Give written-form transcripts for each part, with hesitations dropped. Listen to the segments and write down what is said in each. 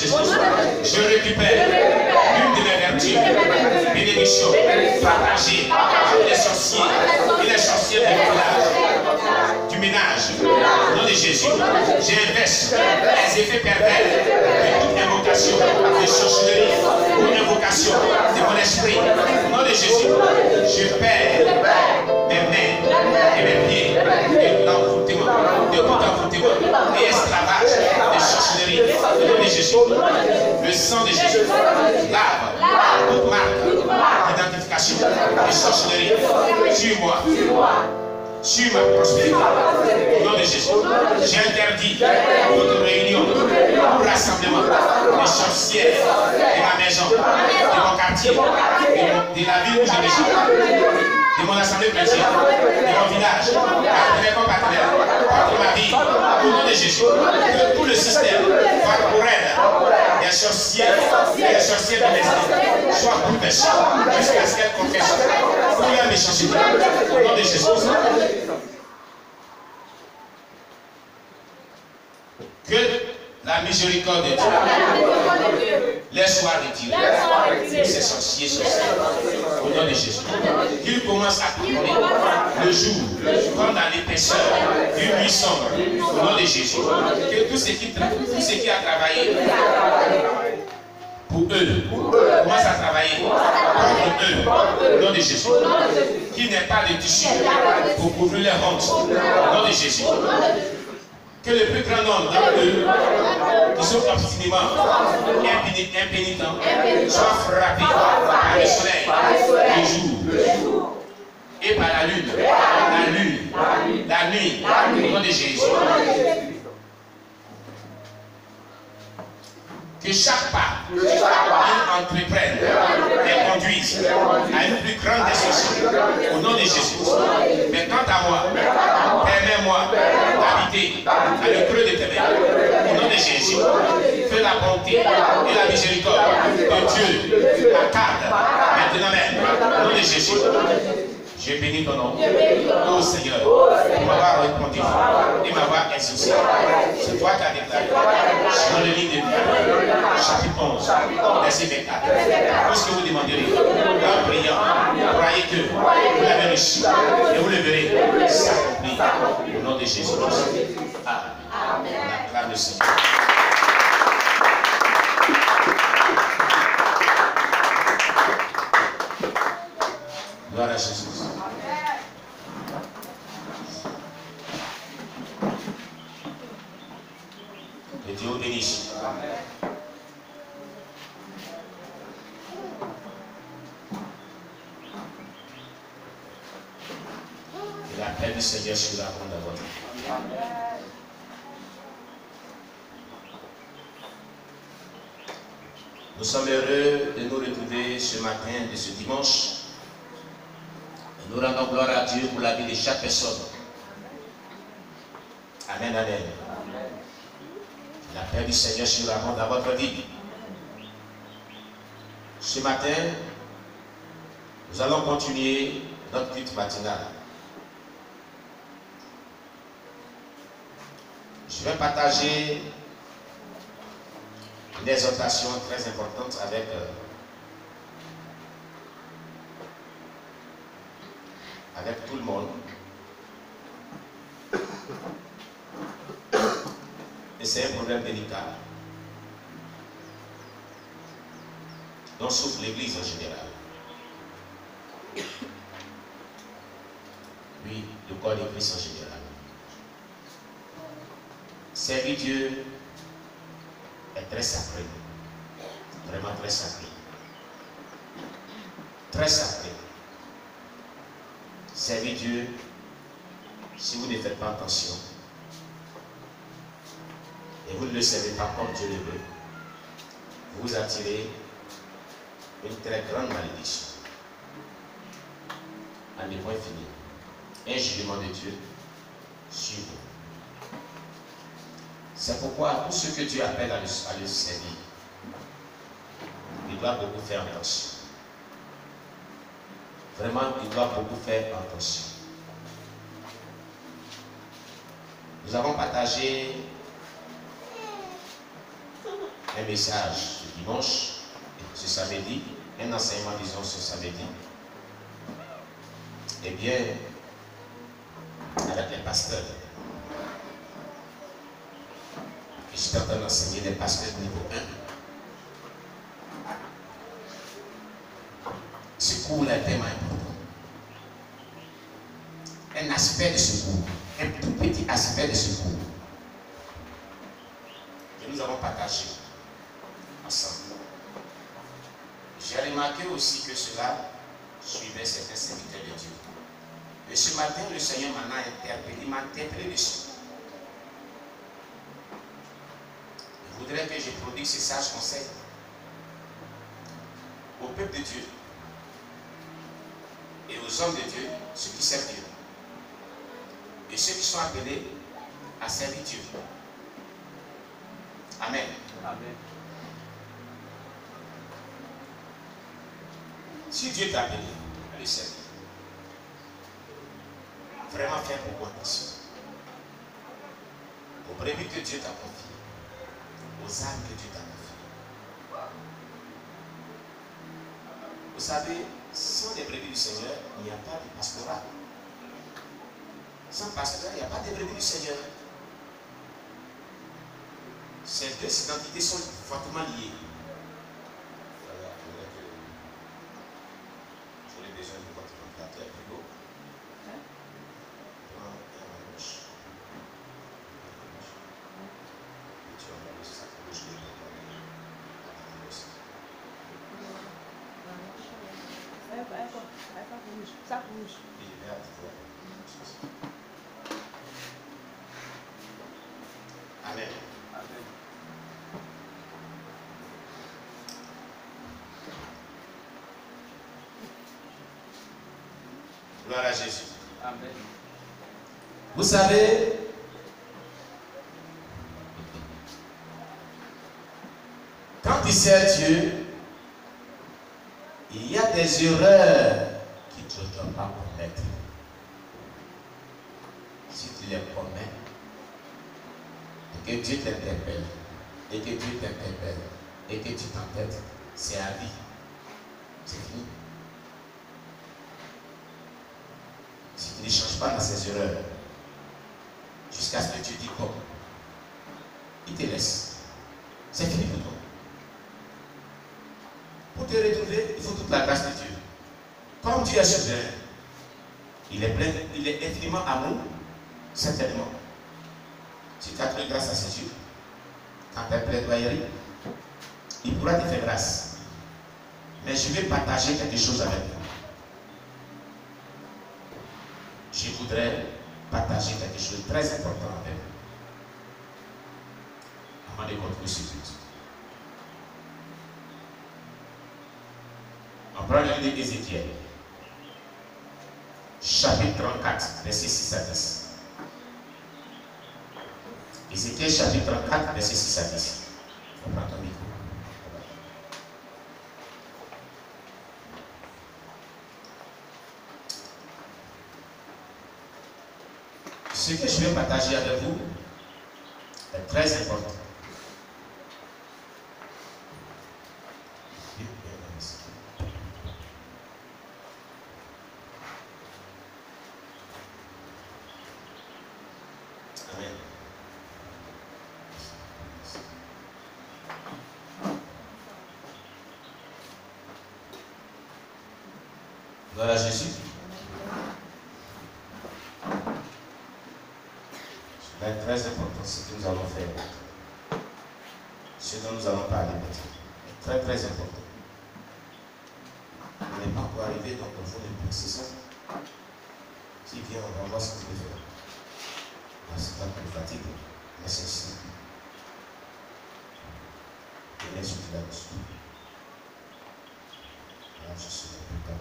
Jésus, je récupère une de mes vertus, bénédiction, partagée avec les sorciers et les sorcières du village, du ménage. Au nom de Jésus, j'inverse les effets pervers de toute invocation de sorcellerie ou invocation de mon esprit. Au nom de Jésus, je perds mes mains et mes pieds de l'envoûtement, de tout envoûtement et esclavage de sorcellerie. Au nom de Jésus, le sang de Jésus lave toute marque d'identification de sorcellerie sur moi, sur ma prospérité. Au nom de Jésus, j'interdis toute réunion ou rassemblement des sorcières de ma maison, de mon quartier, de la ville où je vis, de mon assemblée chrétienne, de mon village, de mes compatriotes, contre ma vie. Au nom de Jésus, que tout le système corporel des sorcières et des sorcières de l'esprit soit bouleversé jusqu'à ce qu'elles confessent toute leur méchanceté. Au nom de Jésus. Que la miséricorde de Dieu les soit retirée de ces sorciers sorcières. Au nom de Jésus. Qu'il commence à couler le jour, comme dans l'épaisseur d'une nuit sombre. Au nom de Jésus. Que tout ce qui a travaillé pour eux commence à travailler contre eux. Au nom de Jésus. Qu'il n'ait pas de tissu pour couvrir les hontes. Au nom de Jésus. Que le plus grand nombre d'entre eux qui sont obstinément impénitents soient frappés par le soleil, le jour et par la lune, la nuit, au nom de Jésus. Que chaque pas qu'ils entreprennent les conduise à une plus grande destruction au nom de Jésus. Mais quant à moi, permets-moi d'habiter à le creux de tes mains au nom de Jésus. Que la bonté et la miséricorde de Dieu m'accordent maintenant même au nom de Jésus. Je bénis ton nom, ô Seigneur, pour m'avoir répondu et m'avoir exaucé. C'est toi qui as déclaré sur le livre de Luc, chapitre 11, verset 24. Tout ce que vous demanderez en priant, croyez que vous l'avez reçu et vous le verrez s'accomplir au nom de Jésus. Amen. On acclame le Seigneur. Gloire à Jésus. Que Dieu vous bénisse. Que la paix du Seigneur soit dans votre vie. Nous sommes heureux de nous retrouver ce matin de ce dimanche. Nous rendons gloire à Dieu pour la vie de chaque personne. Amen, amen. La paix du Seigneur sera dans votre vie. Ce matin, nous allons continuer notre culte matinal. Je vais partager une exhortation très importante avec tout le monde. Et c'est un problème délicat dont souffre l'Église en général. Oui, le corps de Christ en général. Servir Dieu est très sacré. Vraiment très sacré. Très sacré. Servir Dieu, si vous ne faites pas attention, et vous ne le servez pas comme Dieu le veut, vous attirez une très grande malédiction. À ne point fini. Un jugement de Dieu sur vous. C'est pourquoi tout ce que Dieu appelle à le servir, il doit beaucoup faire attention. Vraiment, il doit beaucoup faire attention. Nous avons partagé un message ce dimanche, ce samedi, un enseignement, disons, ce samedi. Eh bien, avec les pasteurs. Je suis en train d'enseigner les pasteurs niveau 1. Ce cours-là est tellement important. Un aspect de ce cours, un tout petit aspect de ce cours, que nous avons partagé ensemble. J'ai remarqué aussi que cela suivait certains serviteurs de Dieu. Et ce matin, le Seigneur m'en a interpellé, il m'a interpellé dessus. Il voudrait que je prodigue ces sages conseils au peuple de Dieu et aux hommes de Dieu, ceux qui servent Dieu et ceux qui sont appelés à servir Dieu. Amen. Amen. Si Dieu t'a appelé à le servir, vraiment faire beaucoup attention aux brebis que Dieu t'a confiées, aux âmes que Dieu t'a confiées. Vous savez, sans les brebis du Seigneur, il n'y a pas de pastorat. Sans pastorat, il n'y a pas de brebis du Seigneur. Ces deux identités sont fortement liées. J'aurais besoin de votre ventilateur plus haut. Ça bouge. Amen. Amen. Gloire à Jésus. Amen. Vous savez, quand tu sers Dieu, il y a des erreurs qui tu ne dois pas commettre. Si tu les commets, et que Dieu t'interpelle, et que Dieu t'interpelle, et que tu t'entêtes, c'est à vie. C'est fini. Si tu ne changes pas dans ces erreurs, jusqu'à ce que tu dis bon, il te laisse. C'est fini pour toi. Pour te retrouver, il faut toute la grâce de Dieu. Comme Dieu est souverain, il est plein, il est infiniment amour, certainement. Si tu as trouvé grâce à ses yeux, quand tu as plaidoyerie, il pourra te faire grâce. Mais je vais partager quelque chose avec vous. Je voudrais partager quelque chose de très important avec vous. Avant de continuer ce culte. On prend le livre d'Ézéchiel, chapitre 34, verset 6 à 10. Ézéchiel, chapitre 34, verset 6 à 10. On prend ton micro. Ce que je vais partager avec vous est très important. Amen. Gloire à Jésus. C'est très important ce que nous allons faire. Ce dont nous allons parler maintenant. Très très important. On n'est pas encore arrivé, donc il faut le penser ça. S'il vient, on va voir ce qu'il peut faire. C'est pas plus fatigue, mais c'est ici. Et laisse là-dessus. Là, je suis un peu calme.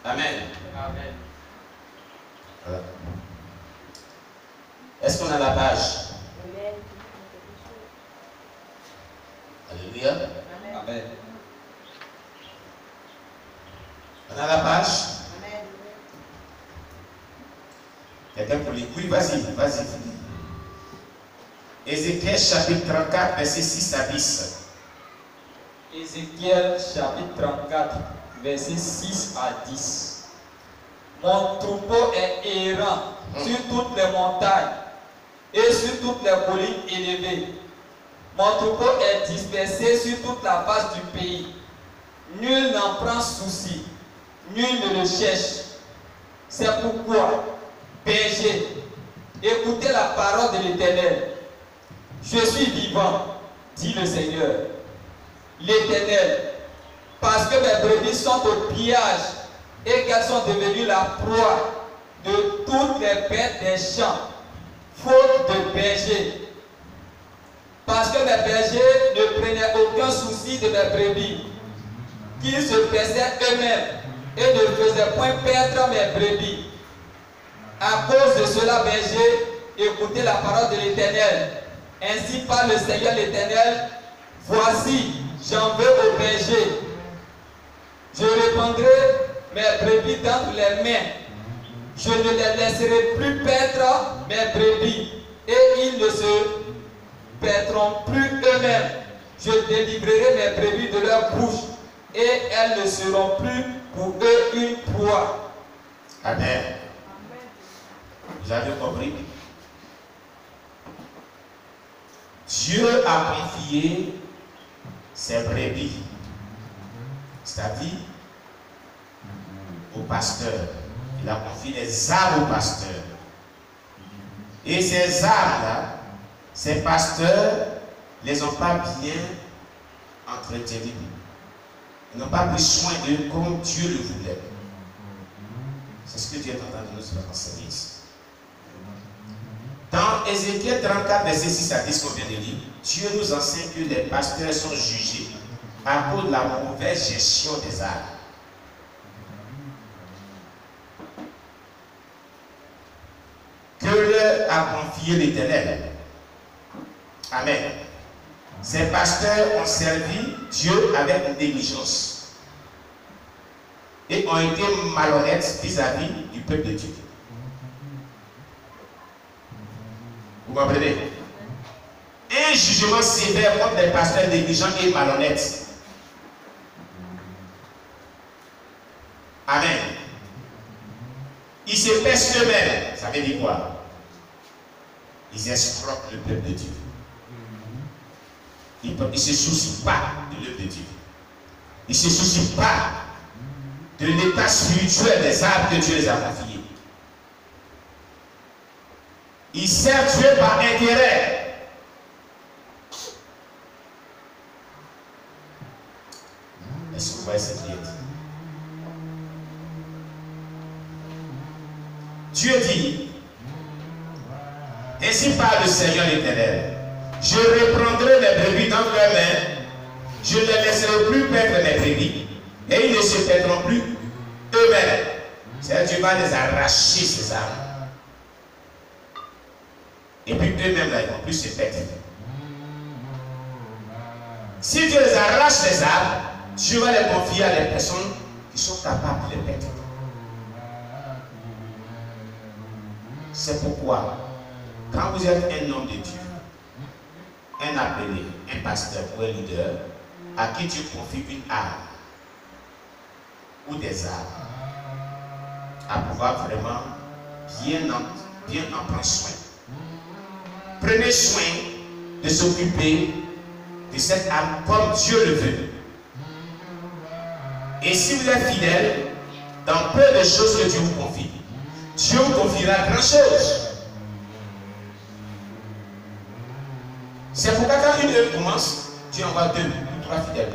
Amen. Amen. Voilà. Est-ce qu'on a la page? Alléluia. Amen. On a la page? Quelqu'un pour lire? Oui, vas-y. Ézéchiel chapitre 34, verset 6 à 10. Ézéchiel chapitre 34, verset 6 à 10. Mon troupeau est errant sur toutes les montagnes et sur toutes les collines élevées. Mon troupeau est dispersé sur toute la face du pays. Nul n'en prend souci, nul ne le cherche. C'est pourquoi, berger, écoutez la parole de l'Éternel. Je suis vivant, dit le Seigneur, l'Éternel, parce que mes brebis sont au pillage et qu'elles sont devenues la proie de toutes les bêtes des champs, faute de bergers. Parce que mes bergers ne prenaient aucun souci de mes brebis, qu'ils se paissaient eux-mêmes et ne faisaient point perdre mes brebis. À cause de cela, berger, écoutez la parole de l'Éternel. Ainsi parle le Seigneur l'Éternel. Voici, j'en veux aux bergers. Je répandrai mes brebis dans les mains. Je ne les laisserai plus perdre mes brebis, et ils ne se perdront plus eux-mêmes. Je délivrerai mes brebis de leur bouche, et elles ne seront plus pour eux une proie. Amen. Vous avez compris? Dieu a confié ses brebis, c'est-à-dire au pasteur. Il a confié des âmes au pasteur. Et ces âmes-là, ces pasteurs, ne les ont pas bien entretenus. Ils n'ont pas pris soin d'eux comme Dieu le voulait. C'est ce que Dieu est en train de nous faire enseigner ici. Dans Ézéchiel 34, verset 6 à 10 qu'on vient de lire, Dieu nous enseigne que les pasteurs sont jugés à cause de la mauvaise gestion des âmes. Que leur a confié l'Éternel. Amen. Ces pasteurs ont servi Dieu avec négligence et ont été malhonnêtes vis-à-vis du peuple de Dieu. Vous comprenez? Un jugement sévère contre les pasteurs négligents et malhonnêtes. Amen. Ils se pèsent eux-mêmes. Ça veut dire quoi? Ils escroquent le peuple de Dieu. Ils ne se soucient pas de l'œuvre de Dieu. Ils ne se soucient pas de l'état spirituel des âmes que Dieu les a confiés. Ils servent Dieu par intérêt. Est-ce que vous voyez cette lettre? Dieu dit, ainsi parle le Seigneur l'Éternel, je reprendrai les brebis dans leurs mains, je ne les laisserai plus perdre mes brebis, et ils ne se perdront plus eux-mêmes. C'est-à-dire Dieu va les arracher ces âmes. Et puis eux-mêmes là, ils ne vont plus se perdre. Si Dieu les arrache les âmes, Dieu va les confier à des personnes qui sont capables de les perdre. C'est pourquoi, quand vous êtes un homme de Dieu, un appelé, un pasteur ou un leader, à qui Dieu confie une âme ou des âmes, à pouvoir vraiment bien en prendre soin. Prenez soin de s'occuper de cette âme comme Dieu le veut. Et si vous êtes fidèle dans peu de choses que Dieu vous confie, Dieu vous confiera grand chose. C'est pourquoi quand une œuvre commence, Dieu envoie 2 ou 3 fidèles.